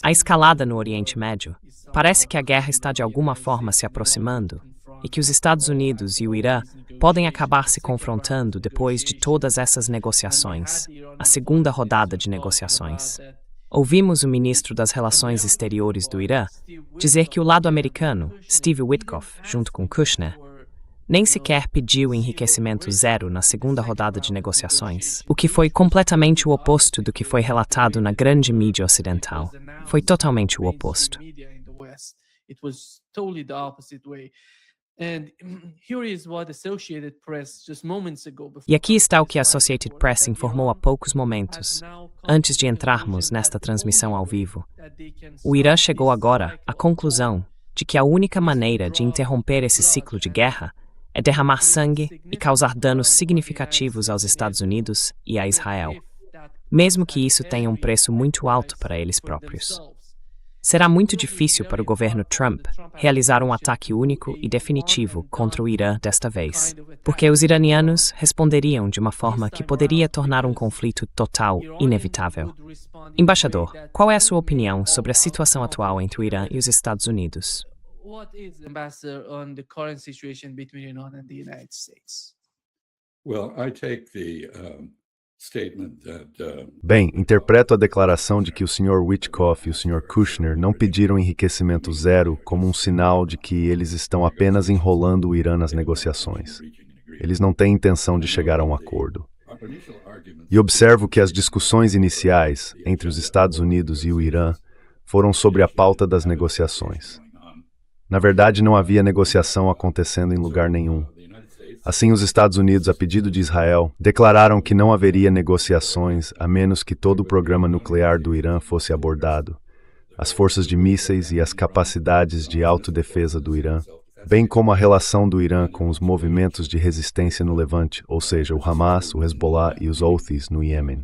A escalada no Oriente Médio parece que a guerra está de alguma forma se aproximando e que os Estados Unidos e o Irã podem acabar se confrontando depois de todas essas negociações, a segunda rodada de negociações. Ouvimos o ministro das Relações Exteriores do Irã dizer que o lado americano, Steve Witkoff, junto com Kushner, nem sequer pediu enriquecimento zero na segunda rodada de negociações, o que foi completamente o oposto do que foi relatado na grande mídia ocidental. Foi totalmente o oposto. E aqui está o que a Associated Press informou há poucos momentos, antes de entrarmos nesta transmissão ao vivo. O Irã chegou agora à conclusão de que a única maneira de interromper esse ciclo de guerra é derramar sangue e causar danos significativos aos Estados Unidos e a Israel, mesmo que isso tenha um preço muito alto para eles próprios. Será muito difícil para o governo Trump realizar um ataque único e definitivo contra o Irã desta vez, porque os iranianos responderiam de uma forma que poderia tornar um conflito total inevitável. Embaixador, qual é a sua opinião sobre a situação atual entre o Irã e os Estados Unidos? What is, Ambassador, on the current situation between Iran and the United States? Well, I take the statement that. Bem, interpreto a declaração de que o Sr. Witkoff e o Sr. Kushner não pediram enriquecimento zero como um sinal de que eles estão apenas enrolando o Irã nas negociações. Eles não têm intenção de chegar a um acordo. E observo que as discussões iniciais entre os Estados Unidos e o Irã foram sobre a pauta das negociações. Na verdade, não havia negociação acontecendo em lugar nenhum. Assim, os Estados Unidos, a pedido de Israel, declararam que não haveria negociações a menos que todo o programa nuclear do Irã fosse abordado, as forças de mísseis e as capacidades de autodefesa do Irã, bem como a relação do Irã com os movimentos de resistência no Levante, ou seja, o Hamas, o Hezbollah e os Houthis no Iêmen.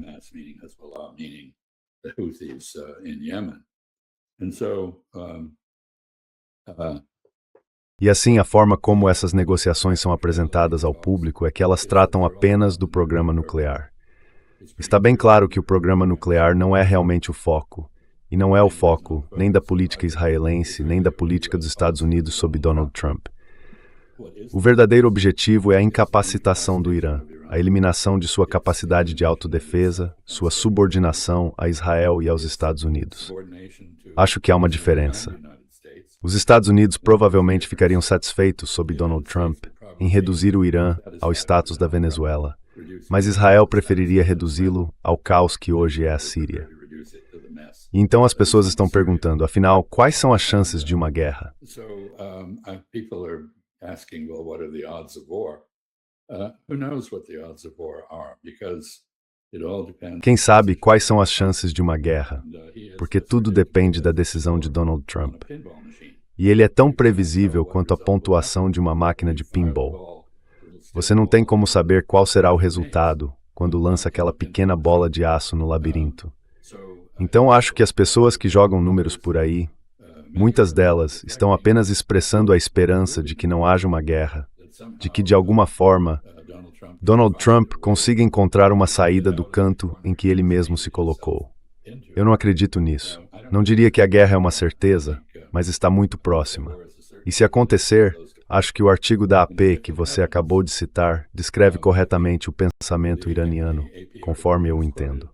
E assim, a forma como essas negociações são apresentadas ao público é que elas tratam apenas do programa nuclear. Está bem claro que o programa nuclear não é realmente o foco, e não é o foco nem da política israelense, nem da política dos Estados Unidos sob Donald Trump. O verdadeiro objetivo é a incapacitação do Irã, a eliminação de sua capacidade de autodefesa, sua subordinação a Israel e aos Estados Unidos. Acho que há uma diferença. Os Estados Unidos provavelmente ficariam satisfeitos sob Donald Trump em reduzir o Irã ao status da Venezuela, mas Israel preferiria reduzi-lo ao caos que hoje é a Síria. E então as pessoas estão perguntando, afinal, quais são as chances de uma guerra? Quem sabe quais são as chances de uma guerra? Porque tudo depende da decisão de Donald Trump. E ele é tão previsível quanto a pontuação de uma máquina de pinball. Você não tem como saber qual será o resultado quando lança aquela pequena bola de aço no labirinto. Então acho que as pessoas que jogam números por aí, muitas delas estão apenas expressando a esperança de que não haja uma guerra, de que de alguma forma Donald Trump consiga encontrar uma saída do canto em que ele mesmo se colocou. Eu não acredito nisso. Não diria que a guerra é uma certeza, mas está muito próxima. E se acontecer, acho que o artigo da AP que você acabou de citar descreve corretamente o pensamento iraniano, conforme eu entendo.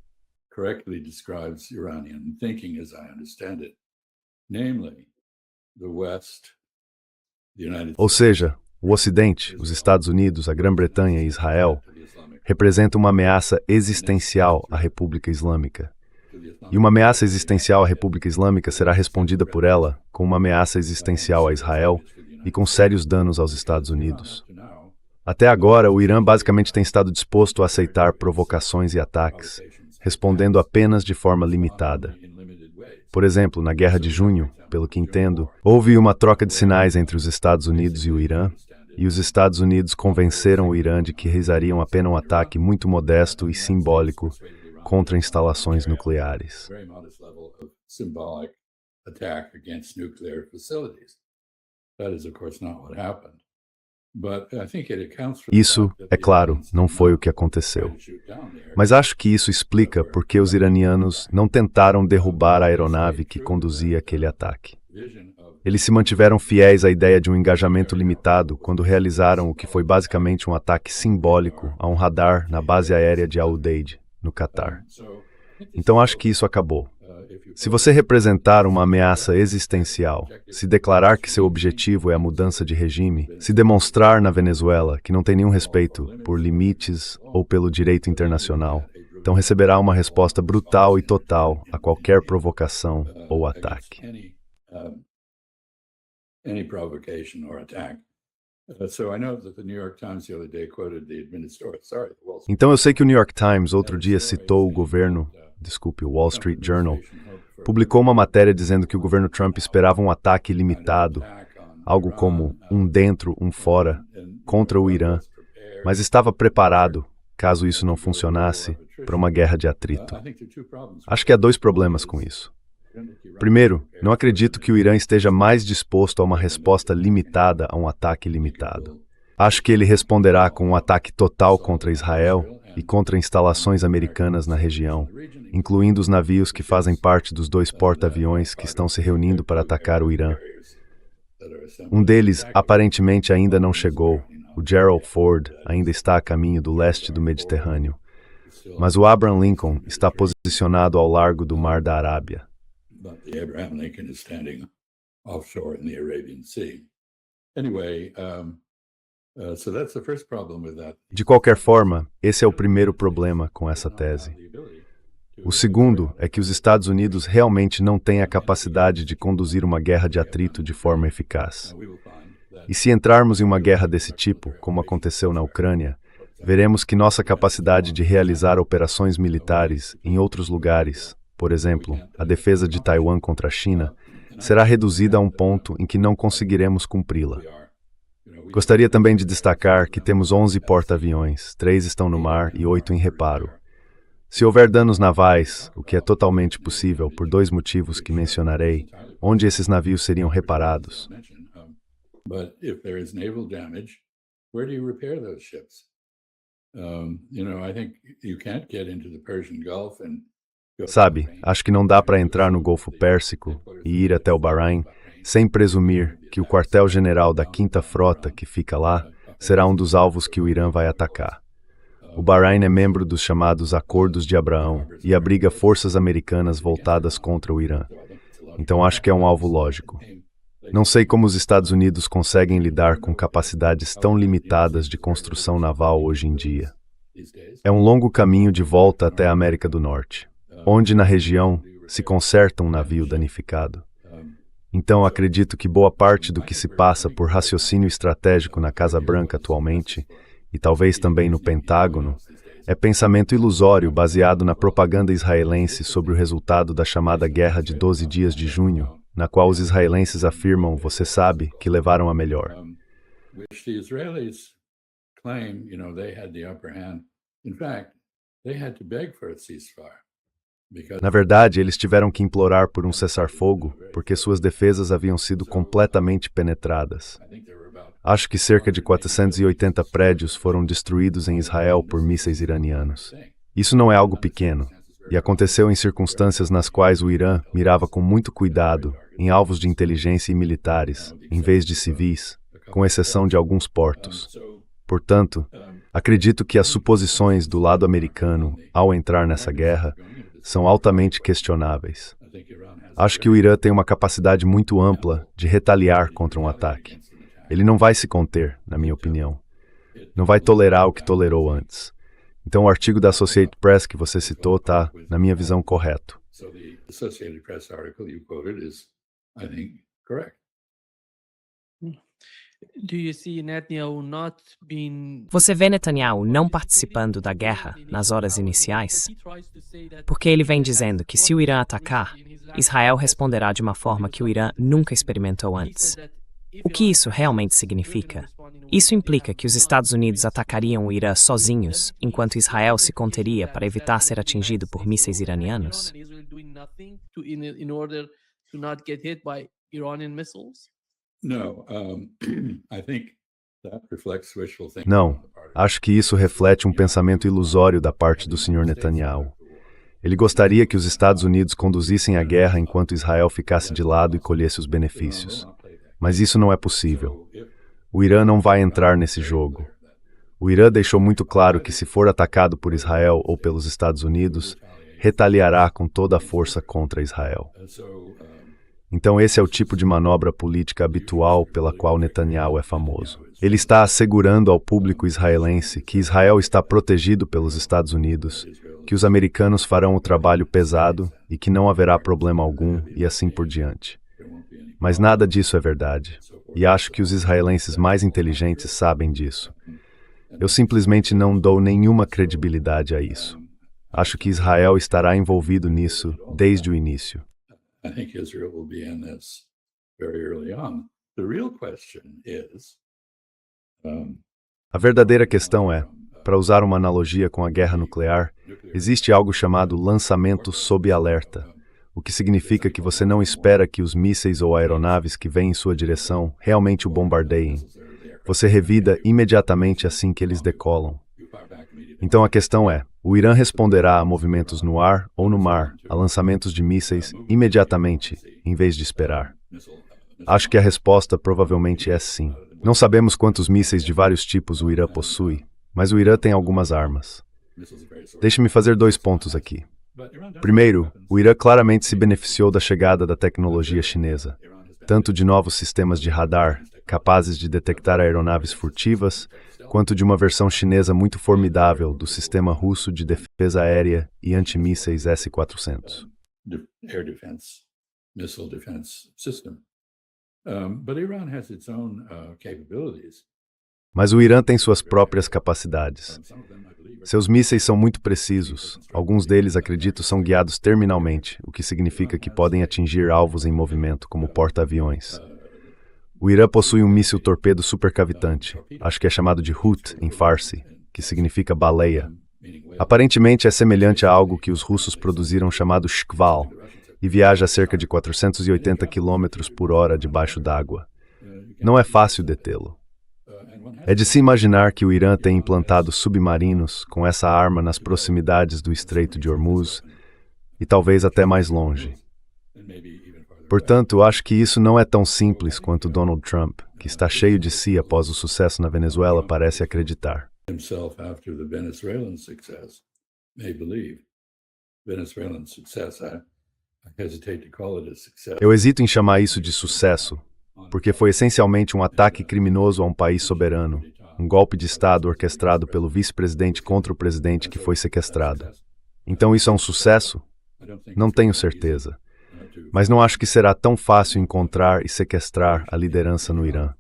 Ou seja, o Ocidente, os Estados Unidos, a Grã-Bretanha e Israel representam uma ameaça existencial à República Islâmica. E uma ameaça existencial à República Islâmica será respondida por ela com uma ameaça existencial a Israel e com sérios danos aos Estados Unidos. Até agora, o Irã basicamente tem estado disposto a aceitar provocações e ataques, respondendo apenas de forma limitada. Por exemplo, na Guerra de Junho, pelo que entendo, houve uma troca de sinais entre os Estados Unidos e o Irã, e os Estados Unidos convenceram o Irã de que realizariam apenas um ataque muito modesto e simbólico contra instalações nucleares. Isso, é claro, não foi o que aconteceu. Mas acho que isso explica por que os iranianos não tentaram derrubar a aeronave que conduzia aquele ataque. Eles se mantiveram fiéis à ideia de um engajamento limitado quando realizaram o que foi basicamente um ataque simbólico a um radar na base aérea de Al Udeid, no Catar. Então acho que isso acabou. Se você representar uma ameaça existencial, se declarar que seu objetivo é a mudança de regime, se demonstrar na Venezuela que não tem nenhum respeito por limites ou pelo direito internacional, então receberá uma resposta brutal e total a qualquer provocação ou ataque. Então eu sei que o New York Times outro dia citou o o Wall Street Journal, publicou uma matéria dizendo que o governo Trump esperava um ataque limitado, algo como um dentro, um fora, contra o Irã, mas estava preparado, caso isso não funcionasse, para uma guerra de atrito. Acho que há dois problemas com isso. Primeiro, não acredito que o Irã esteja mais disposto a uma resposta limitada a um ataque limitado. Acho que ele responderá com um ataque total contra Israel e contra instalações americanas na região, incluindo os navios que fazem parte dos 2 porta-aviões que estão se reunindo para atacar o Irã. Um deles aparentemente ainda não chegou. O Gerald Ford ainda está a caminho do leste do Mediterrâneo. Mas o Abraham Lincoln está posicionado ao largo do Mar da Arábia. De qualquer forma, esse é o primeiro problema com essa tese. O segundo é que os Estados Unidos realmente não têm a capacidade de conduzir uma guerra de atrito de forma eficaz. E se entrarmos em uma guerra desse tipo, como aconteceu na Ucrânia, veremos que nossa capacidade de realizar operações militares em outros lugares, por exemplo, a defesa de Taiwan contra a China, será reduzida a um ponto em que não conseguiremos cumpri-la. Gostaria também de destacar que temos 11 porta-aviões, 3 estão no mar e 8 em reparo. Se houver danos navais, o que é totalmente possível por 2 motivos que mencionarei, onde esses navios seriam reparados? Sabe, acho que não dá para entrar no Golfo Pérsico e ir até o Bahrein sem presumir que o quartel-general da 5ª Frota que fica lá será um dos alvos que o Irã vai atacar. O Bahrein é membro dos chamados Acordos de Abraão e abriga forças americanas voltadas contra o Irã. Então acho que é um alvo lógico. Não sei como os Estados Unidos conseguem lidar com capacidades tão limitadas de construção naval hoje em dia. É um longo caminho de volta até a América do Norte, onde na região se conserta um navio danificado. Então acredito que boa parte do que se passa por raciocínio estratégico na Casa Branca atualmente, e talvez também no Pentágono, é pensamento ilusório baseado na propaganda israelense sobre o resultado da chamada Guerra de 12 Dias de Junho, na qual os israelenses afirmam, você sabe, que levaram a melhor. Na verdade, eles tiveram que implorar por um cessar-fogo, porque suas defesas haviam sido completamente penetradas. Acho que cerca de 480 prédios foram destruídos em Israel por mísseis iranianos. Isso não é algo pequeno, e aconteceu em circunstâncias nas quais o Irã mirava com muito cuidado em alvos de inteligência e militares, em vez de civis, com exceção de alguns portos. Portanto, acredito que as suposições do lado americano, ao entrar nessa guerra, são altamente questionáveis. Acho que o Irã tem uma capacidade muito ampla de retaliar contra um ataque. Ele não vai se conter, na minha opinião. Não vai tolerar o que tolerou antes. Então o artigo da Associated Press que você citou está, na minha visão, correto. Você vê Netanyahu não participando da guerra nas horas iniciais? Porque ele vem dizendo que se o Irã atacar, Israel responderá de uma forma que o Irã nunca experimentou antes. O que isso realmente significa? Isso implica que os Estados Unidos atacariam o Irã sozinhos, enquanto Israel se conteria para evitar ser atingido por mísseis iranianos? Não, acho que isso reflete um pensamento ilusório da parte do Sr. Netanyahu. Ele gostaria que os Estados Unidos conduzissem a guerra enquanto Israel ficasse de lado e colhesse os benefícios. Mas isso não é possível. O Irã não vai entrar nesse jogo. O Irã deixou muito claro que, se for atacado por Israel ou pelos Estados Unidos, retaliará com toda a força contra Israel. Então esse é o tipo de manobra política habitual pela qual Netanyahu é famoso. Ele está assegurando ao público israelense que Israel está protegido pelos Estados Unidos, que os americanos farão o trabalho pesado e que não haverá problema algum e assim por diante. Mas nada disso é verdade, e acho que os israelenses mais inteligentes sabem disso. Eu simplesmente não dou nenhuma credibilidade a isso. Acho que Israel estará envolvido nisso desde o início. I think Israel will be in this very early on. The real question is, A verdadeira questão é, para usar uma analogia com a guerra nuclear, existe algo chamado lançamento sob alerta, o que significa que você não espera que os mísseis ou aeronaves que vêm em sua direção realmente o bombardeiem. Você revida imediatamente assim que eles decolam. Então a questão é, o Irã responderá a movimentos no ar ou no mar, a lançamentos de mísseis, imediatamente, em vez de esperar? Acho que a resposta provavelmente é sim. Não sabemos quantos mísseis de vários tipos o Irã possui, mas o Irã tem algumas armas. Deixe-me fazer 2 pontos aqui. Primeiro, o Irã claramente se beneficiou da chegada da tecnologia chinesa, tanto de novos sistemas de radar, capazes de detectar aeronaves furtivas, quanto de uma versão chinesa muito formidável do sistema russo de defesa aérea e antimísseis S-400. air defense, missile defense system. But Iran has its own capabilities. Mas o Irã tem suas próprias capacidades. Seus mísseis são muito precisos. Alguns deles, acredito, são guiados terminalmente, o que significa que podem atingir alvos em movimento, como porta-aviões. O Irã possui um míssil torpedo supercavitante, acho que é chamado de Hut em Farsi, que significa baleia. Aparentemente é semelhante a algo que os russos produziram chamado Shkval, e viaja a cerca de 480 km por hora debaixo d'água. Não é fácil detê-lo. É de se imaginar que o Irã tem implantado submarinos com essa arma nas proximidades do Estreito de Hormuz e talvez até mais longe. Portanto, acho que isso não é tão simples quanto Donald Trump, que está cheio de si após o sucesso na Venezuela, parece acreditar. Himself after the Venezuelan success may believe. Venezuelan success, I hesitate to call it a success. Eu hesito em chamar isso de sucesso, porque foi essencialmente um ataque criminoso a um país soberano, um golpe de Estado orquestrado pelo vice-presidente contra o presidente que foi sequestrado. Então isso é um sucesso? Não tenho certeza. Mas não acho que será tão fácil encontrar e sequestrar a liderança no Irã.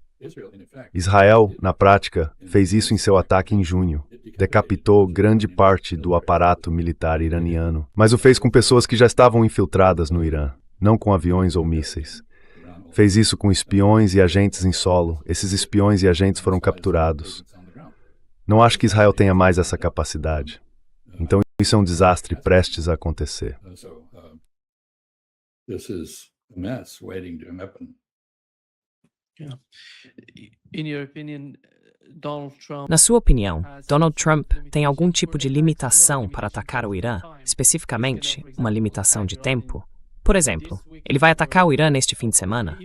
Israel, na prática, fez isso em seu ataque em junho. Decapitou grande parte do aparato militar iraniano, mas o fez com pessoas que já estavam infiltradas no Irã, não com aviões ou mísseis. Fez isso com espiões e agentes em solo. Esses espiões e agentes foram capturados. Não acho que Israel tenha mais essa capacidade. Então isso é um desastre prestes a acontecer. This is a mess waiting to happen. Yeah. In your opinion, Donald Trump Na sua opinião, Donald Trump tem algum tipo de limitação para atacar o Irã, especificamente uma limitação de tempo? Por exemplo, ele vai atacar o Irã neste fim de semana?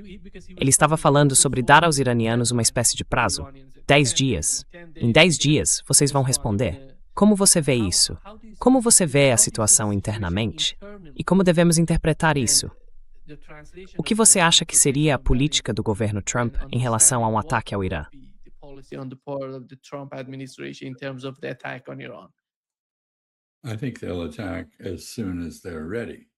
Ele estava falando sobre dar aos iranianos uma espécie de prazo, 10 dias. Em 10 dias, vocês vão responder. Como você vê isso? Como você vê a situação internamente? E como devemos interpretar isso? O que você acha que seria a política do governo Trump em relação a um ataque ao Irã? I think they'll attack as soon as they're ready.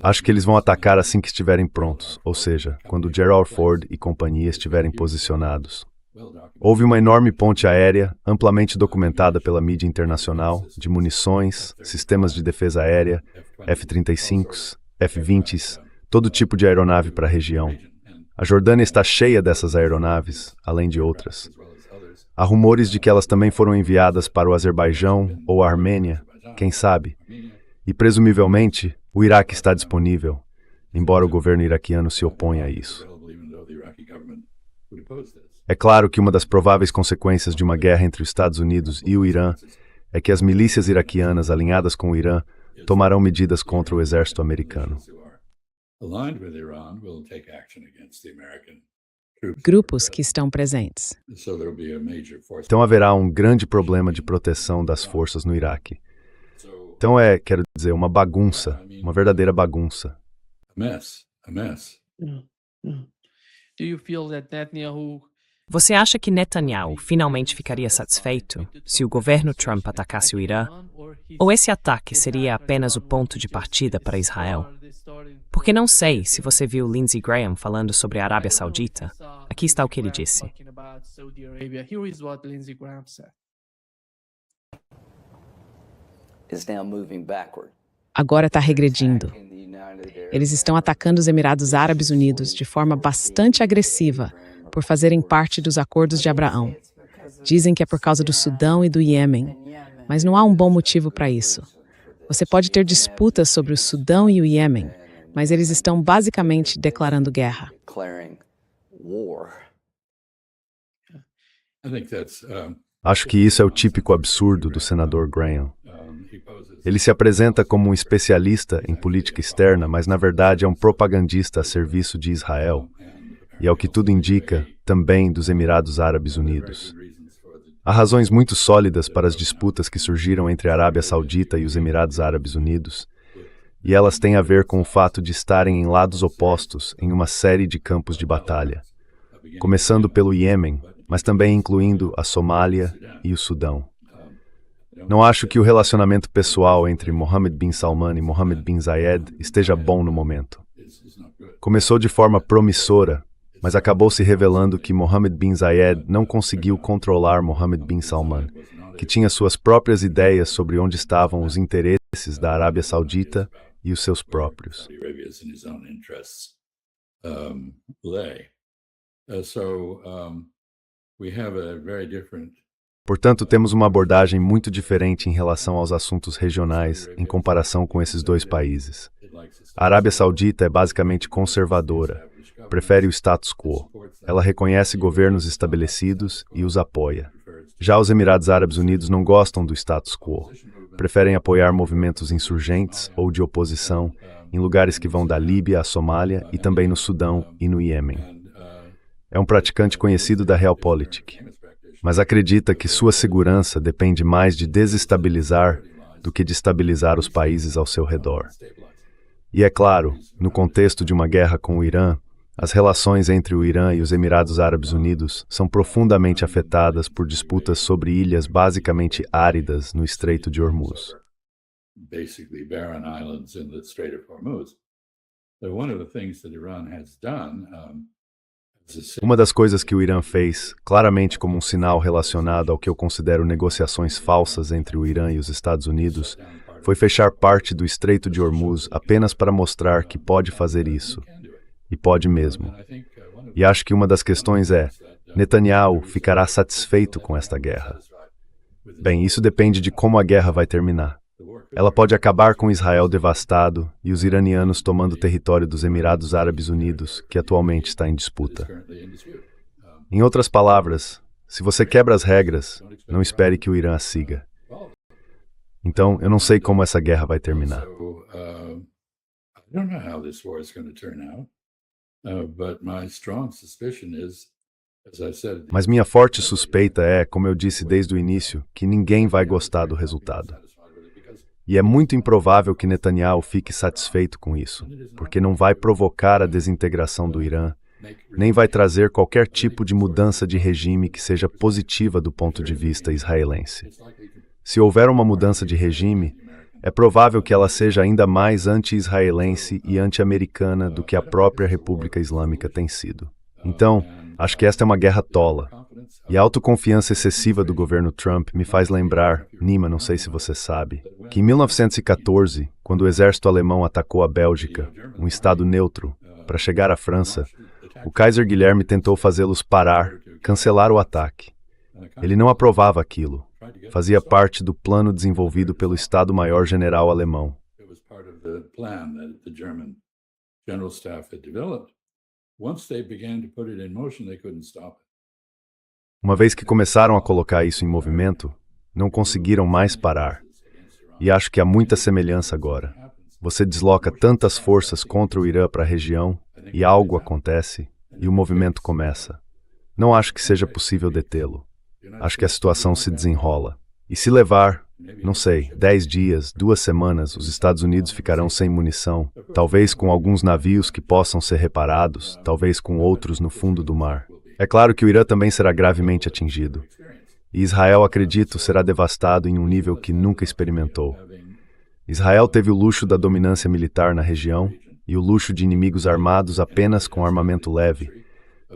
Acho que eles vão atacar assim que estiverem prontos, ou seja, quando Gerald Ford e companhia estiverem posicionados. Houve uma enorme ponte aérea, amplamente documentada pela mídia internacional, de munições, sistemas de defesa aérea, F-35s, F-20s, todo tipo de aeronave para a região. A Jordânia está cheia dessas aeronaves, além de outras. Há rumores de que elas também foram enviadas para o Azerbaijão ou a Armênia, quem sabe. E, presumivelmente, o Iraque está disponível, embora o governo iraquiano se oponha a isso. Even though the Iraqi government would oppose this. É claro que uma das prováveis consequências de uma guerra entre os Estados Unidos e o Irã é que as milícias iraquianas alinhadas com o Irã tomarão medidas contra o exército americano. Grupos que estão presentes. Então haverá um grande problema de proteção das forças no Iraque. Então quero dizer, uma bagunça, uma verdadeira bagunça. Do you feel that Netanyahu Você acha que Netanyahu finalmente ficaria satisfeito se o governo Trump atacasse o Irã? Ou esse ataque seria apenas o ponto de partida para Israel? Porque não sei se você viu Lindsey Graham falando sobre a Arábia Saudita. Aqui está o que ele disse. Here is what Lindsey Graham said. Agora está regredindo. Eles estão atacando os Emirados Árabes Unidos de forma bastante agressiva por fazerem parte dos acordos de Abraão. Dizem que é por causa do Sudão e do Iêmen, mas não há um bom motivo para isso. Você pode ter disputas sobre o Sudão e o Iêmen, mas eles estão basicamente declarando guerra. Acho que isso é o típico absurdo do senador Graham. Ele se apresenta como um especialista em política externa, mas na verdade é um propagandista a serviço de Israel. E ao que tudo indica, também dos Emirados Árabes Unidos. Há razões muito sólidas para as disputas que surgiram entre a Arábia Saudita e os Emirados Árabes Unidos, e elas têm a ver com o fato de estarem em lados opostos em uma série de campos de batalha, começando pelo Iêmen, mas também incluindo a Somália e o Sudão. Não acho que o relacionamento pessoal entre Mohammed bin Salman e Mohammed bin Zayed esteja bom no momento. Começou de forma promissora, mas acabou se revelando que Mohammed bin Zayed não conseguiu controlar Mohammed bin Salman, que tinha suas próprias ideias sobre onde estavam os interesses da Arábia Saudita e os seus próprios. Portanto, temos uma abordagem muito diferente em relação aos assuntos regionais em comparação com esses dois países. A Arábia Saudita é basicamente conservadora, prefere o status quo. Ela reconhece governos estabelecidos e os apoia. Já os Emirados Árabes Unidos não gostam do status quo. Preferem apoiar movimentos insurgentes ou de oposição em lugares que vão da Líbia à Somália e também no Sudão e no Iêmen. É um praticante conhecido da Realpolitik, mas acredita que sua segurança depende mais de desestabilizar do que de estabilizar os países ao seu redor. E é claro, no contexto de uma guerra com o Irã, as relações entre o Irã e os Emirados Árabes Unidos são profundamente afetadas por disputas sobre ilhas basicamente áridas no Estreito de Hormuz. Uma das coisas que o Irã fez, claramente como um sinal relacionado ao que eu considero negociações falsas entre o Irã e os Estados Unidos, foi fechar parte do Estreito de Hormuz apenas para mostrar que pode fazer isso. E pode mesmo. E acho que uma das questões é, Netanyahu ficará satisfeito com esta guerra? Bem, isso depende de como a guerra vai terminar. Ela pode acabar com Israel devastado e os iranianos tomando território dos Emirados Árabes Unidos, que atualmente está em disputa. Em outras palavras, se você quebra as regras, não espere que o Irã as siga. Então, eu não sei como essa guerra vai terminar. Mas minha forte suspeita é, como eu disse desde o início, que ninguém vai gostar do resultado. E é muito improvável que Netanyahu fique satisfeito com isso, porque não vai provocar a desintegração do Irã, nem vai trazer qualquer tipo de mudança de regime que seja positiva do ponto de vista israelense. Se houver uma mudança de regime, é provável que ela seja ainda mais anti-israelense e anti-americana do que a própria República Islâmica tem sido. Então, acho que esta é uma guerra tola. E a autoconfiança excessiva do governo Trump me faz lembrar, Nima, não sei se você sabe, que em 1914, quando o exército alemão atacou a Bélgica, um estado neutro, para chegar à França, o Kaiser Guilherme tentou fazê-los parar, cancelar o ataque. Ele não aprovava aquilo. Fazia parte do plano desenvolvido pelo Estado-Maior-General alemão. Uma vez que começaram a colocar isso em movimento, não conseguiram mais parar. E acho que há muita semelhança agora. Você desloca tantas forças contra o Irã para a região, e algo acontece, e o movimento começa. Não acho que seja possível detê-lo. Acho que a situação se desenrola. E se levar, não sei, 10 dias, 2 semanas, os Estados Unidos ficarão sem munição, talvez com alguns navios que possam ser reparados, talvez com outros no fundo do mar. É claro que o Irã também será gravemente atingido. E Israel, acredito, será devastado em um nível que nunca experimentou. Israel teve o luxo da dominância militar na região e o luxo de inimigos armados apenas com armamento leve,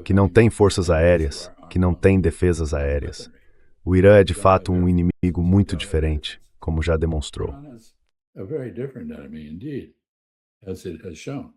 que não tem forças aéreas, que não tem defesas aéreas. O Irã é de fato um inimigo muito diferente, como já demonstrou. Iran is a very different enemy indeed, as it has shown.